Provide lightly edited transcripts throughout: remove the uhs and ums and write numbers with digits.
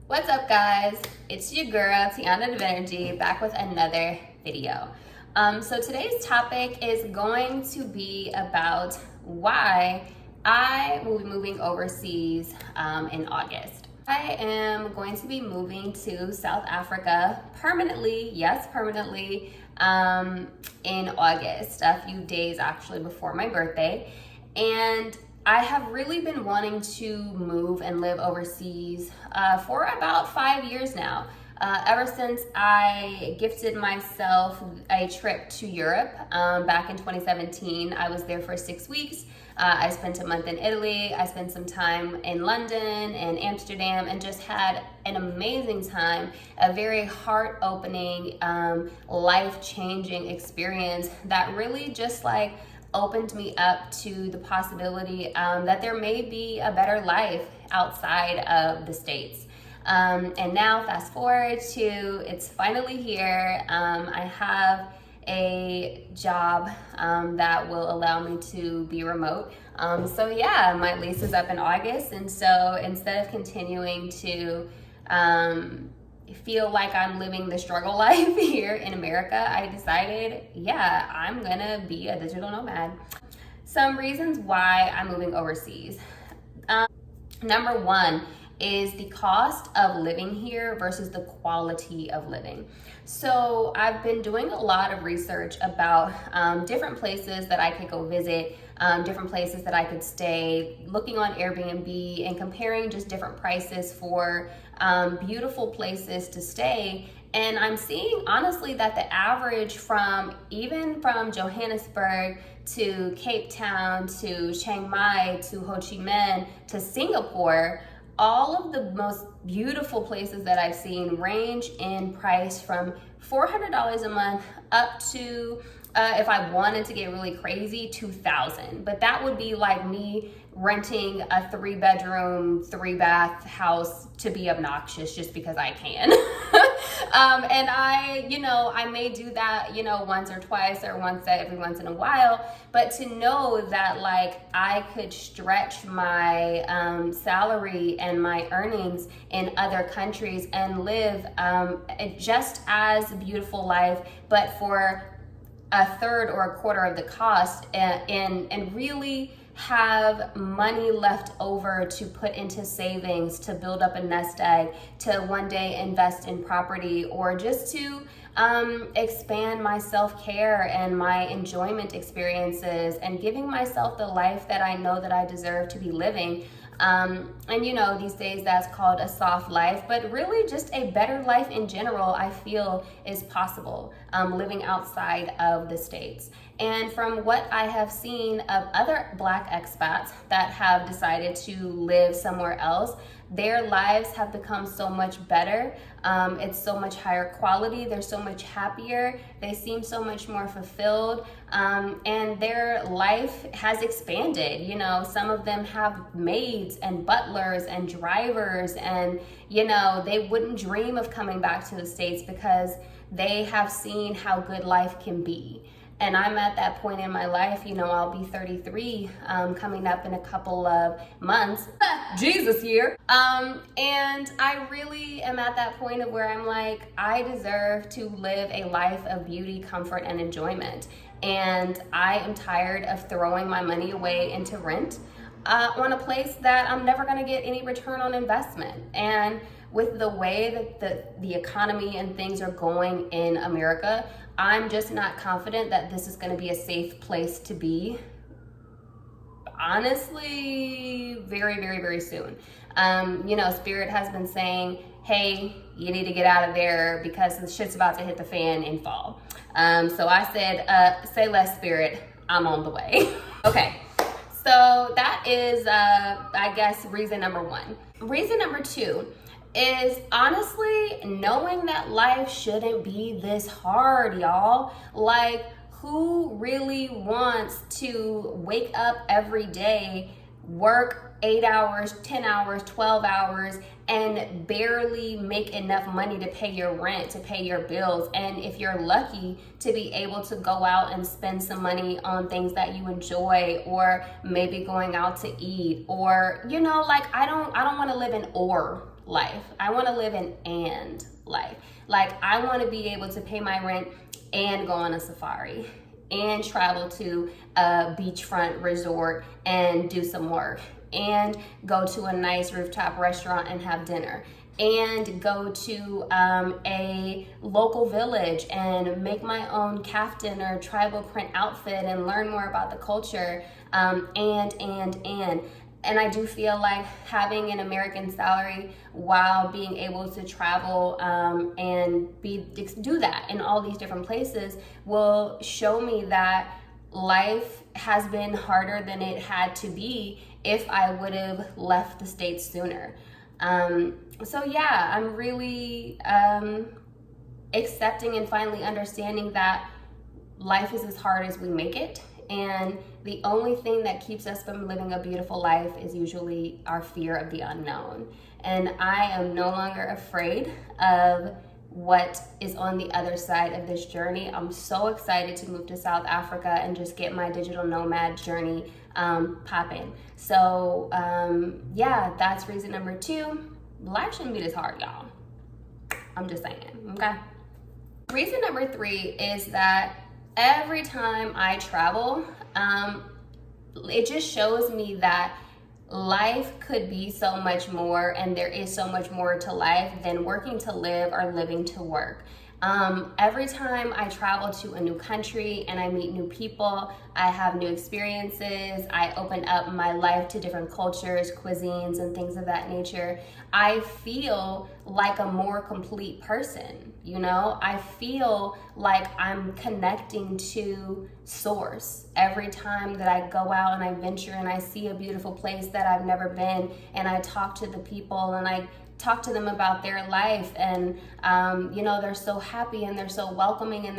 What's up, guys? It's your girl, teawithtishow, back with another video. So today's topic is going to be about why I will be moving overseas in August. I am going to be moving to South Africa permanently, yes, permanently, in August, a few days actually before my birthday. And I have really been wanting to move and live overseas for about 5 years now. Ever since I gifted myself a trip to Europe back in 2017. I was there for 6 weeks. I spent a month in Italy. I spent some time in London and Amsterdam and just had an amazing time, a very heart-opening, life-changing experience that really just opened me up to the possibility that there may be a better life outside of the States. And now fast forward to it's finally here. I have a job that will allow me to be remote. So yeah, my lease is up in August, and so instead of continuing to feel like I'm living the struggle life here in America, I decided, yeah, I'm gonna be a digital nomad. Some reasons why I'm moving overseas. Number one is the cost of living here versus the quality of living. So I've been doing a lot of research about different places that I could go visit, different places that I could stay, looking on Airbnb and comparing just different prices for beautiful places to stay. And I'm seeing honestly that the average from Johannesburg to Cape Town to Chiang Mai to Ho Chi Minh to Singapore, all of the most beautiful places that I've seen range in price from $400 a month up to, if I wanted to get really crazy, $2,000. But that would be like me renting a 3-bedroom, 3-bath house to be obnoxious just because I can. And I may do that, once or twice or every once in a while, but to know that I could stretch my salary and my earnings in other countries and live just as beautiful life, but for a third or a quarter of the cost, and really have money left over to put into savings, to build up a nest egg, to one day invest in property, or just to expand my self-care and my enjoyment experiences and giving myself the life that I know that I deserve to be living. And these days that's called a soft life, but really just a better life in general, I feel is possible living outside of the States. And from what I have seen of other Black expats that have decided to live somewhere else, their lives have become so much better. It's so much higher quality. They're so much happier. They seem so much more fulfilled. And their life has expanded. Some of them have maids and butlers and drivers, and, they wouldn't dream of coming back to the States because they have seen how good life can be. And I'm at that point in my life, I'll be 33 coming up in a couple of months. Jesus year. And I really am at that point of where I'm like, I deserve to live a life of beauty, comfort, and enjoyment. And I am tired of throwing my money away into rent on a place that I'm never gonna get any return on investment. And with the way that the economy and things are going in America, I'm just not confident that this is going to be a safe place to be, honestly, very, very, very soon. Spirit has been saying, hey, you need to get out of there because the shit's about to hit the fan in fall. So I said, say less, Spirit, I'm on the way. Okay, so that is, I guess, reason number one. Reason number two is honestly knowing that life shouldn't be this hard, y'all. Who really wants to wake up every day, work 8 hours, 10 hours, 12 hours, and barely make enough money to pay your rent, to pay your bills? And if you're lucky to be able to go out and spend some money on things that you enjoy, or maybe going out to eat, or I don't want to live in ore. life. I want to live an and life. Like, I want to be able to pay my rent and go on a safari and travel to a beachfront resort and do some work and go to a nice rooftop restaurant and have dinner and go to a local village and make my own kaftan or tribal print outfit and learn more about the culture, and I do feel like having an American salary while being able to travel and do that in all these different places will show me that life has been harder than it had to be if I would have left the States sooner. So yeah, I'm really accepting and finally understanding that life is as hard as we make it. And the only thing that keeps us from living a beautiful life is usually our fear of the unknown. And I am no longer afraid of what is on the other side of this journey. I'm so excited to move to South Africa and just get my digital nomad journey popping. So yeah, that's reason number 2. Life shouldn't be this hard, y'all. I'm just saying, okay? Reason number 3 is that every time I travel, it just shows me that life could be so much more, and there is so much more to life than working to live or living to work. Every time I travel to a new country and I meet new people, I have new experiences, I open up my life to different cultures, cuisines, and things of that nature, I feel like a more complete person, you know? I feel like I'm connecting to source every time that I go out and I venture and I see a beautiful place that I've never been, and I talk to the people and I talk to them about their life, and you know, they're so happy and they're so welcoming and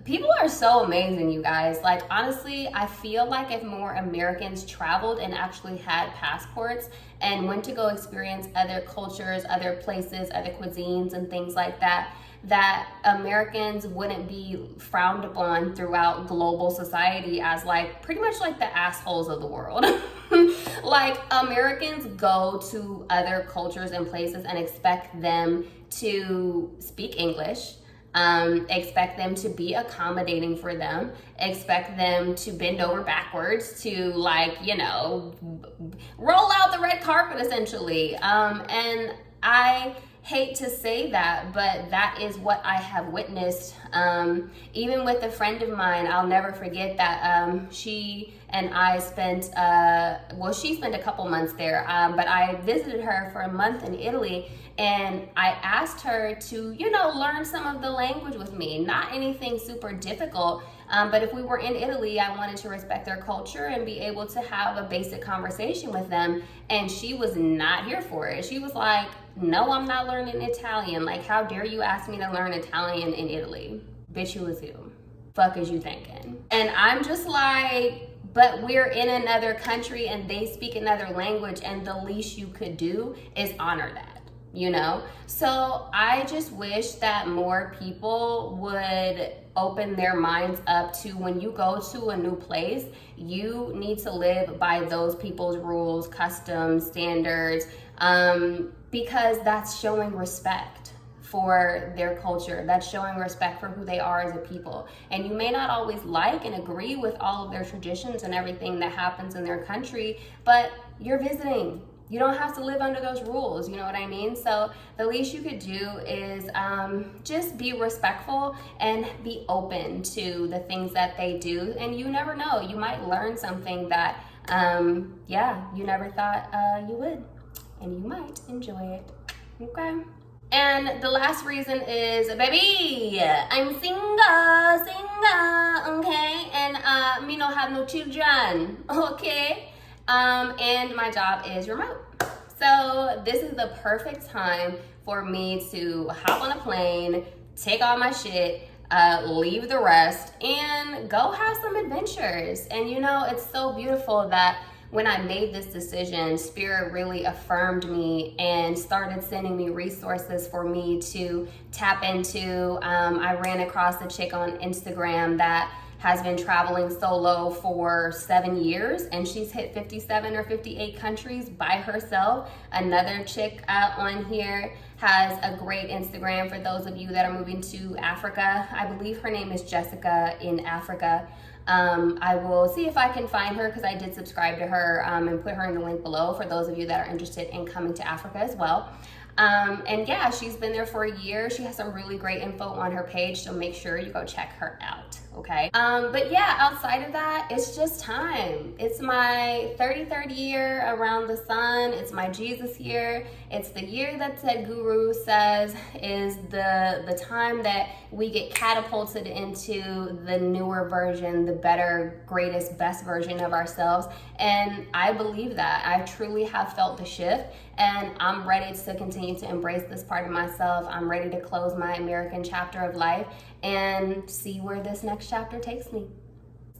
people are so amazing, you guys. Like, honestly, I feel like if more Americans traveled and actually had passports and went to go experience other cultures, other places, other cuisines and things like that, that Americans wouldn't be frowned upon throughout global society as like pretty much like the assholes of the world. Like, Americans go to other cultures and places and expect them to speak English, expect them to be accommodating for them, expect them to bend over backwards, to, like, you know, roll out the red carpet essentially. And I hate to say that, but that is what I have witnessed. Even with a friend of mine, I'll never forget that she and I spent, she spent a couple months there, but I visited her for a month in Italy, and I asked her to, you know, learn some of the language with me. Not anything super difficult, but if we were in Italy, I wanted to respect their culture and be able to have a basic conversation with them, and she was not here for it. She was like, no, I'm not learning Italian. Like, how dare you ask me to learn Italian in Italy? Bitch, who is you? Fuck is you thinking? And I'm just like, but we're in another country and they speak another language, and the least you could do is honor that, you know? So I just wish that more people would open their minds up to, when you go to a new place, you need to live by those people's rules, customs, standards, because that's showing respect for their culture. That's showing respect for who they are as a people. And you may not always like and agree with all of their traditions and everything that happens in their country, but you're visiting. You don't have to live under those rules, you know what I mean? So the least you could do is just be respectful and be open to the things that they do. And you never know, you might learn something that, you never thought you would. And you might enjoy it, okay? And the last reason is, baby, I'm single, okay? And me no have no children, okay? And my job is remote. So this is the perfect time for me to hop on a plane, take all my shit, leave the rest, and go have some adventures. And you know, it's so beautiful that when I made this decision, Spirit really affirmed me and started sending me resources for me to tap into. I ran across a chick on Instagram that has been traveling solo for 7 years, and she's hit 57 or 58 countries by herself. Another chick on here has a great Instagram for those of you that are moving to Africa. I believe her name is Jessica in Africa. I will see if I can find her, because I did subscribe to her, and put her in the link below for those of you that are interested in coming to Africa as well. And yeah, she's been there for a year. She has some really great info on her page, so make sure you go check her out, okay? But yeah, outside of that, it's just time. It's my 33rd year around the sun. It's my Jesus year. It's the year that Guru says is the time that we get catapulted into the newer version, the better, greatest, best version of ourselves. And I believe that. I truly have felt the shift, and I'm ready to continue to embrace this part of myself. I'm ready to close my American chapter of life and see where this next chapter takes me.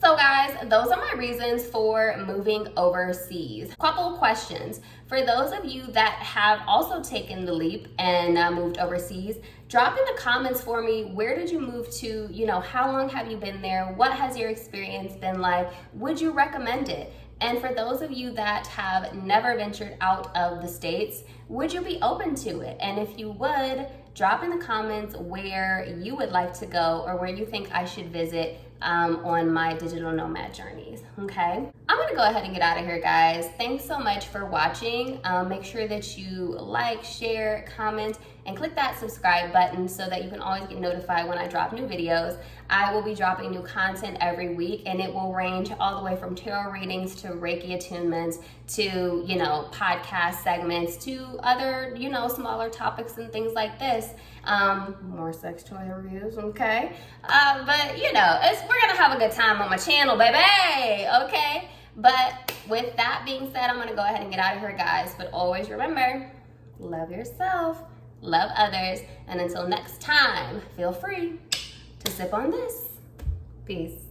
So guys, those are my reasons for moving overseas. Couple questions. For those of you that have also taken the leap and moved overseas, drop in the comments for me, where did you move to? You know, how long have you been there? What has your experience been like? Would you recommend it? And for those of you that have never ventured out of the States, would you be open to it? And if you would, drop in the comments where you would like to go or where you think I should visit on my digital nomad journeys, okay? I'm gonna go ahead and get out of here, guys. Thanks so much for watching. Make sure that you like, share, comment, and click that subscribe button so that you can always get notified when I drop new videos. I will be dropping new content every week, and it will range all the way from tarot readings to Reiki attunements to, you know, podcast segments to other, you know, smaller topics and things like this. More sex toy reviews, okay? But, you know, we're gonna have a good time on my channel, baby, okay? But with that being said, I'm gonna go ahead and get out of here, guys. But always remember, love yourself, love others, and until next time, feel free to sip on this. Peace.